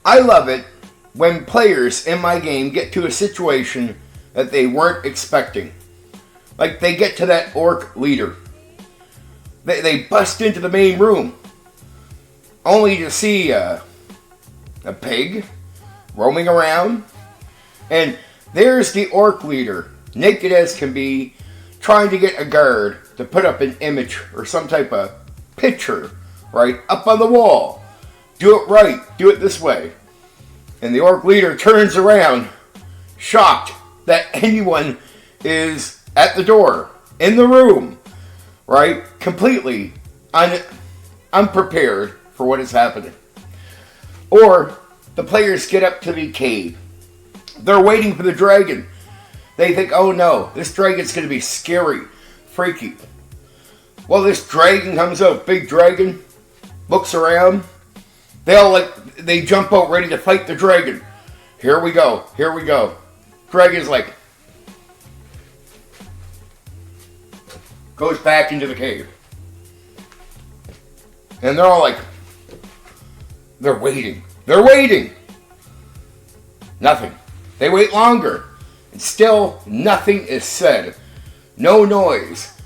I love it when players in my game get to a situation that they weren't expecting. Like they get to that orc leader. They bust into the main room only to see a pig roaming around. And there's the orc leader, naked as can be, trying to get a guard to put up an image or some type of picture, right, up on the wall. Do it right. Do it this way. And the orc leader turns around, shocked that anyone is at the door, in the room, right? Completely unprepared for what is happening. Or the players get up to the cave. They're waiting for the dragon. They think, oh no, this dragon's going to be scary, freaky. Well, this dragon comes out, big dragon, looks around. They jump out ready to fight the dragon. Here we go. Dragon's like, goes back into the cave. And they're all like, they're waiting. Nothing. They wait longer. And still nothing is said. No noise.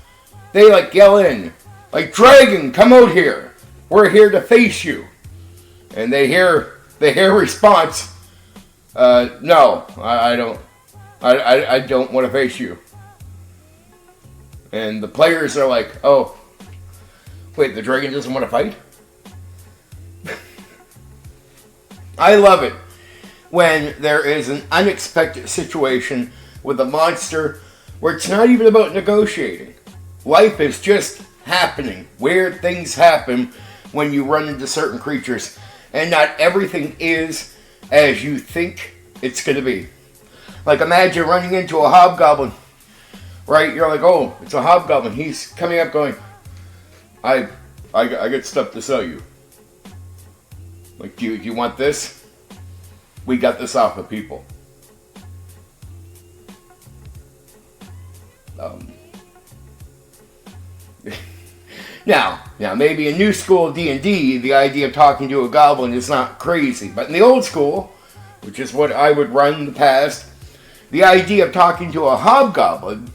They like yell in, like, dragon, come out here. We're here to face you. And they hear response, no, I don't. I don't want to face you. And the players are like, oh, wait, the dragon doesn't want to fight? I love it when there is an unexpected situation with a monster where it's not even about negotiating. Life is just happening. Weird things happen when you run into certain creatures, and not everything is as you think it's going to be. Like imagine running into a hobgoblin, right? You're like, oh, it's a hobgoblin. He's coming up going, I got stuff to sell you. Like, do you want this? We got this off of people. Now, maybe in new school D&D, the idea of talking to a goblin is not crazy. But in the old school, which is what I would run in the past, the idea of talking to a hobgoblin,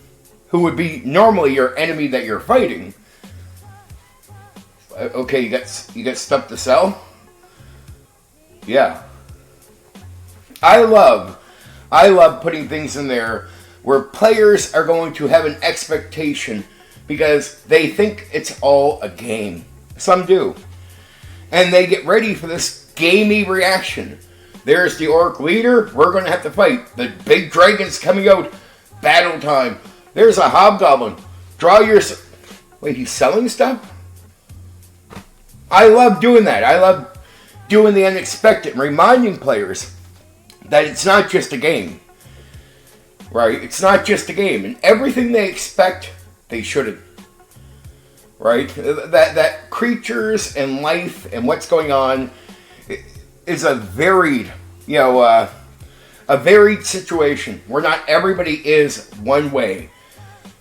who would be normally your enemy that you're fighting, okay, you got stuff to sell? Yeah. I love putting things in there where players are going to have an expectation because they think it's all a game. Some do. And they get ready for this gamey reaction. There's the orc leader. We're going to have to fight. The big dragon's coming out. Battle time. There's a hobgoblin. Draw your... Wait, he's selling stuff? I love doing that. I love doing the unexpected. Reminding players that it's not just a game. Right? It's not just a game. And everything they expect, they shouldn't. Right? That creatures and life and what's going on is a varied, a varied situation where not everybody is one way.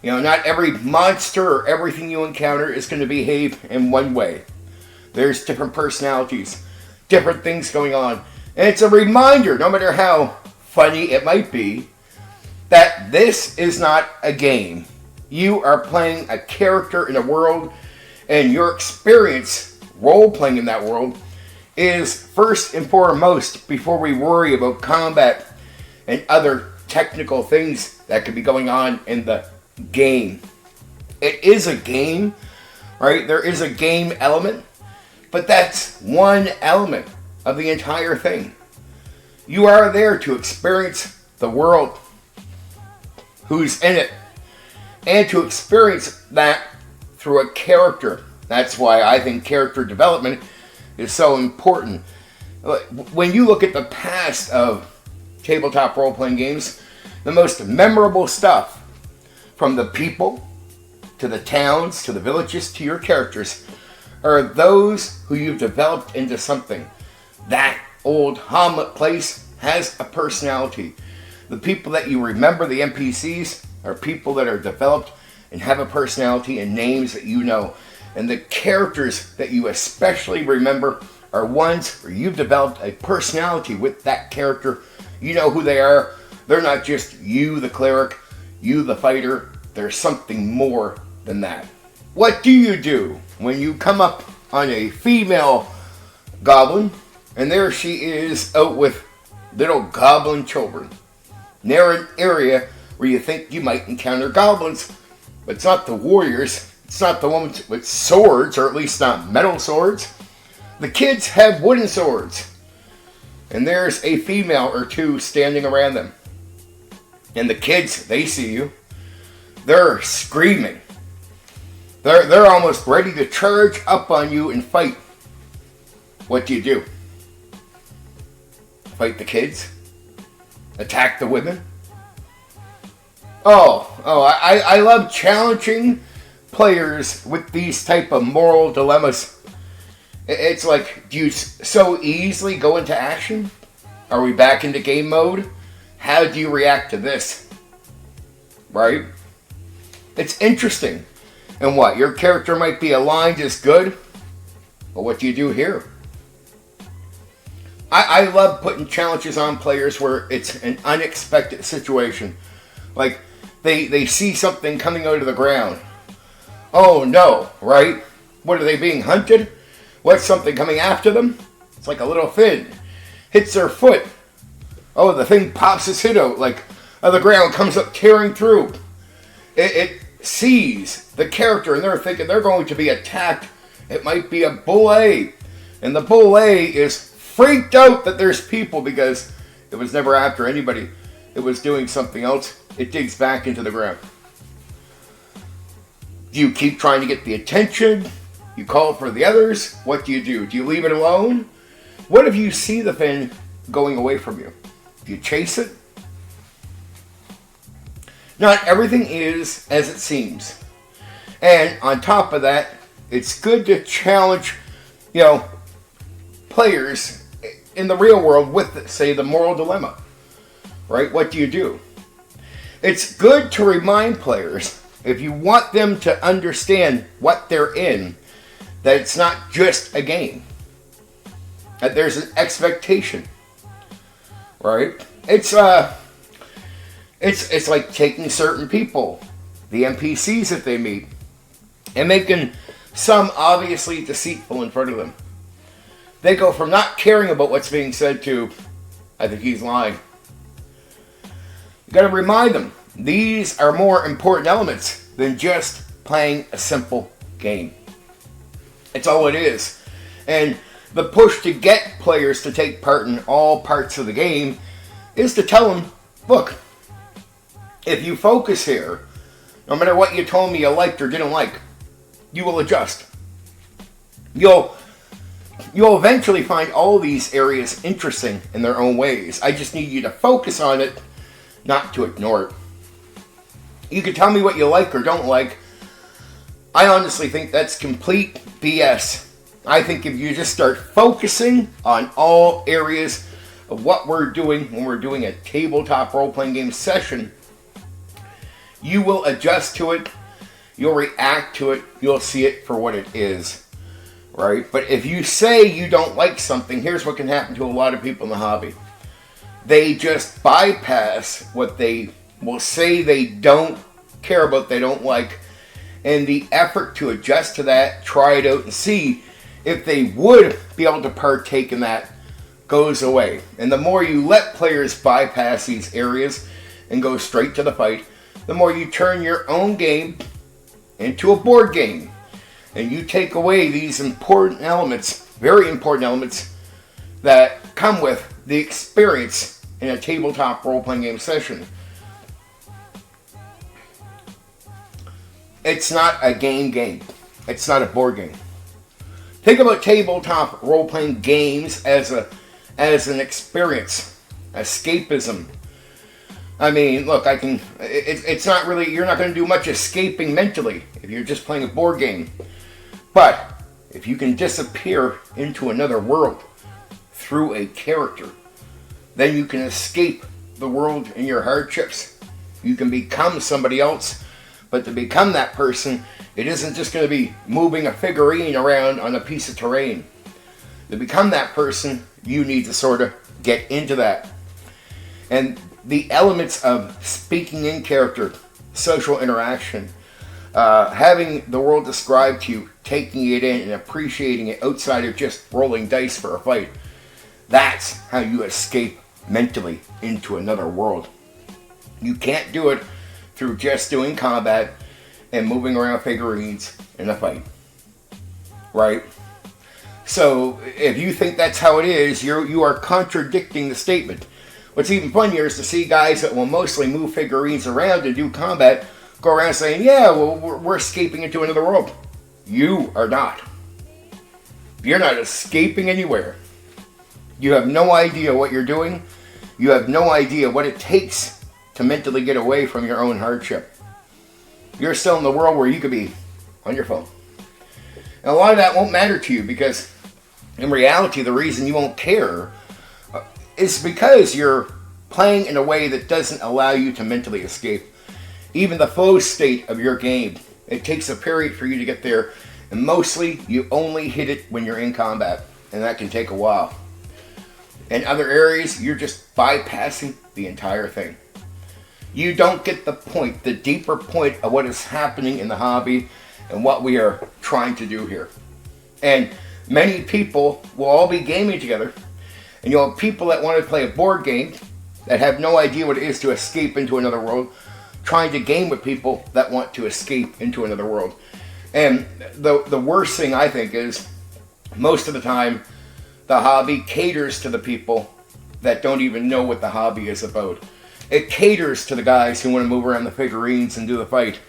Not every monster or everything you encounter is going to behave in one way. There's different personalities, different things going on. And it's a reminder, no matter how funny it might be, that this is not a game. You are playing a character in a world, and your experience role-playing in that world is first and foremost before we worry about combat and other technical things that could be going on in the game. It is a game, right? There is a game element, but that's one element of the entire thing. You are there to experience the world, who's in it, and to experience that through a character. That's why I think character development is so important. When you look at the past of tabletop role-playing games, the most memorable stuff, from the people, to the towns, to the villages, to your characters, are those who you've developed into something. That old Hamlet place has a personality. The people that you remember, the NPCs, are people that are developed and have a personality and names that you know. And the characters that you especially remember are ones where you've developed a personality with that character. You know who they are. They're not just you, the cleric, you, the fighter. There's something more than that. What do you do when you come up on a female goblin, and there she is out with little goblin children? Near an area where you think you might encounter goblins, but it's not the warriors. It's not the ones with swords, or at least not metal swords. The kids have wooden swords. And there's a female or two standing around them. And the kids, they see you. They're screaming. They're almost ready to charge up on you and fight. What do? Fight the kids? Attack the women? I love challenging players with these type of moral dilemmas. It's like, do you so easily go into action? Are we back into game mode? How do you react to this? Right? It's interesting. And what? Your character might be aligned as good, but what do you do here? I love putting challenges on players where it's an unexpected situation. Like, they see something coming out of the ground. Oh no, right? What, are they being hunted? What's something coming after them? It's like a little fin. Hits their foot. Oh, the thing pops its head out, like the ground comes up tearing through. It sees the character and they're thinking they're going to be attacked. It might be a bully. And the bully is freaked out that there's people because it was never after anybody. It was doing something else. It digs back into the ground. Do you keep trying to get the attention? You call for the others? What do? Do you leave it alone? What if you see the thing going away from you? Do you chase it? Not everything is as it seems. And on top of that, it's good to challenge, players in the real world with, say, the moral dilemma. Right? What do? It's good to remind players, if you want them to understand what they're in, that it's not just a game. That there's an expectation. Right? It's like taking certain people, the NPCs that they meet, and making some obviously deceitful in front of them. They go from not caring about what's being said to, I think he's lying. You got to remind them, these are more important elements than just playing a simple game. It's all it is. And the push to get players to take part in all parts of the game is to tell them, look, if you focus here, no matter what you told me you liked or didn't like, you will adjust. You'll eventually find all these areas interesting in their own ways. I just need you to focus on it, not to ignore it. You can tell me what you like or don't like. I honestly think that's complete BS. I think if you just start focusing on all areas of what we're doing when we're doing a tabletop role-playing game session, you will adjust to it, you'll react to it, you'll see it for what it is, right? But if you say you don't like something, here's what can happen to a lot of people in the hobby. They just bypass what they will say they don't care about, they don't like, and the effort to adjust to that, try it out and see if they would be able to partake in that goes away. And the more you let players bypass these areas and go straight to the fight, the more you turn your own game into a board game. And you take away these important elements, very important elements, that come with the experience in a tabletop role-playing game session. It's not a game. It's not a board game. Think about tabletop role-playing games as an experience, escapism. I mean, look, it's not really, you're not going to do much escaping mentally if you're just playing a board game. But if you can disappear into another world through a character, then you can escape the world and your hardships. You can become somebody else. But to become that person, it isn't just going to be moving a figurine around on a piece of terrain. to become that person, you need to sort of get into that. And the elements of speaking in character, social interaction, having the world described to you, taking it in and appreciating it outside of just rolling dice for a fight, that's how you escape mentally into another world. You can't do it through just doing combat and moving around figurines in a fight. Right? So if you think that's how it is, you are contradicting the statement. What's even funnier is to see guys that will mostly move figurines around and do combat go around saying, yeah, well, we're escaping into another world. You are not. You're not escaping anywhere. You have no idea what you're doing. You have no idea what it takes to mentally get away from your own hardship. You're still in the world where you could be on your phone. And a lot of that won't matter to you because in reality, the reason you won't care is because you're playing in a way that doesn't allow you to mentally escape. Even the flow state of your game, it takes a period for you to get there, and mostly you only hit it when you're in combat, and that can take a while. In other areas, you're just bypassing the entire thing. You don't get the point, the deeper point of what is happening in the hobby and what we are trying to do here. And many people will all be gaming together, and you'll have people that want to play a board game that have no idea what it is to escape into another world, trying to game with people that want to escape into another world. And the worst thing I think is most of the time the hobby caters to the people that don't even know what the hobby is about. It caters to the guys who want to move around the figurines and do the fight.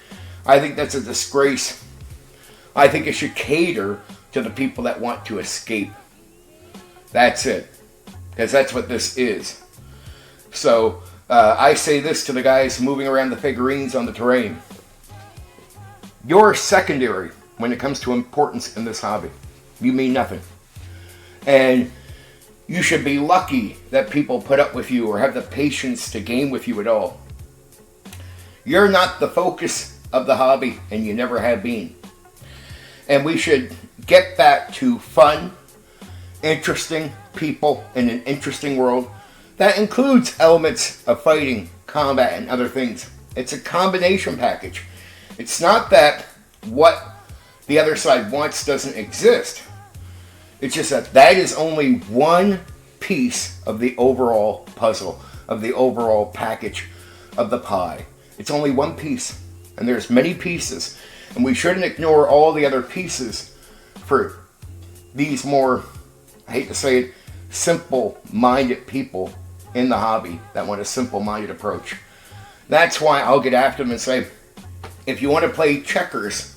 I think that's a disgrace. I think it should cater to the people that want to escape. That's it. Because that's what this is. So I say this to the guys moving around the figurines on the terrain. You're secondary when it comes to importance in this hobby. You mean nothing. And you should be lucky that people put up with you or have the patience to game with you at all. You're not the focus of the hobby, and you never have been. And we should get back to fun, interesting people in an interesting world. That includes elements of fighting, combat, and other things. It's a combination package. It's not that what the other side wants doesn't exist. It's just that that is only one piece of the overall puzzle, of the overall package of the pie. It's only one piece, and there's many pieces, and we shouldn't ignore all the other pieces for these more, I hate to say it, simple-minded people in the hobby that want a simple-minded approach. That's why I'll get after them and say, if you want to play checkers,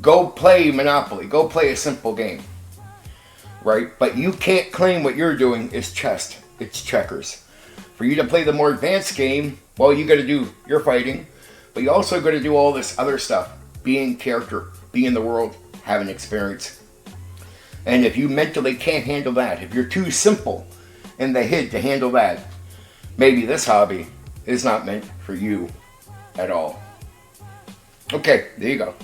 go play Monopoly, go play a simple game. Right? But you can't claim what you're doing is chess. It's checkers. For you to play the more advanced game, well, you got to do your fighting, but you also got to do all this other stuff. Be in character, be in the world, have an experience. And if you mentally can't handle that, if you're too simple in the head to handle that, maybe this hobby is not meant for you at all. Okay, there you go.